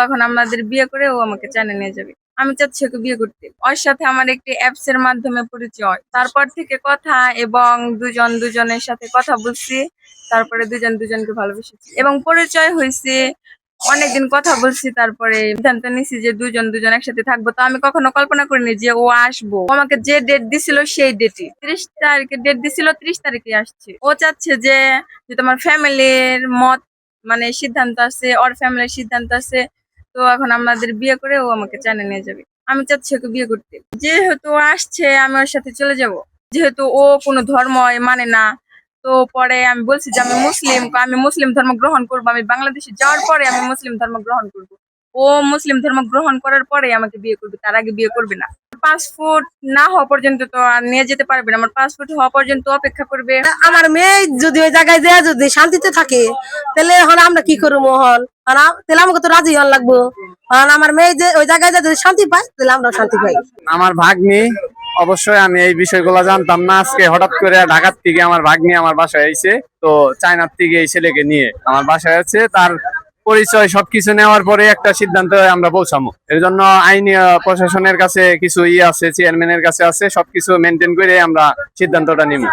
এখন আমাদের বিয়ে করে ও আমাকে চায়না নিয়ে যাবে। আমি চাচ্ছি ওকে বিয়ে করতে। ওর সাথে আমার একটি অ্যাপস এর মাধ্যমে পরিচয়। তারপর থেকে কথা এবং দুজন দুজনের সাথে কথা বলছি। তারপরে দুজন দুজনকে ভালোবেসেছি এবং পরিচয় হয়েছে। অনেকদিন কথা বলছি, তারপরে সিদ্ধান্ত নিছি যে দুজন দুজন একসাথে থাকবো। তো আমি কখনো কল্পনা করিনি যে ও আসবো। ও আমাকে যে ডেট দিছিল সেই ডেটই, 30 তারিখে ডেট দিছিল, 30 তারিখে আসছে। ও চাচ্ছে যে তোমার ফ্যামিলির মত মানে সিদ্ধান্ত আছে, ওর ফ্যামিলির সিদ্ধান্ত আছে। তো এখন আমাদের বিয়ে করে ও আমাকে চায়না নিয়ে যাবে। আমি চাচ্ছি ওকে বিয়ে করতে। যেহেতু ও আসছে আমি ওর সাথে চলে যাব। যেহেতু ও কোনো ধর্ম মানে না। তো পরে আমি বলছি যে আমি মুসলিম, আমি মুসলিম ধর্ম গ্রহণ করবো। আমি বাংলাদেশে যাওয়ার পরে আমি মুসলিম ধর্ম গ্রহণ করবো। ও মুসলিম ধর্ম গ্রহণ করার পরে আমাকে বিয়ে করবে, তার আগে বিয়ে করবে না। পাসপোর্ট না হওয়া পর্যন্ত তো আর নিয়ে যেতে পারবে না। আমার পাসপোর্ট হওয়া পর্যন্ত অপেক্ষা করবে। আমার মেয়ে যদি ওই জায়গায় যায় যদি শান্তিতে থাকে, তাহলে এখন আমরা কি করবো? তাহলে আমাকে তো রাজি হন লাগবো। আমার মেয়ে যে ওই জায়গায় যদি শান্তি পায়, তাহলে আমরা শান্তি পাই। আমার ভাগ্নি, অবশ্যই আমি এই বিষয়গুলো জানতাম না। আজকে হঠাৎ করে ঢাকার থেকে আমার ভাগ্নি আমার বাসায় আইছে। তো চায়নার থেকে এই ছেলেকে নিয়ে আমার বাসায় আছে। তার পরিচয় সবকিছু নেওয়ার পরে একটা সিদ্ধান্ত আমরা পৌঁছাবো। এর জন্য আইনি প্রশাসনের কাছে কিছু আছে, চেয়ারম্যানের কাছে আছে, সবকিছু মেনটেন করে আমরা সিদ্ধান্তটা নিব।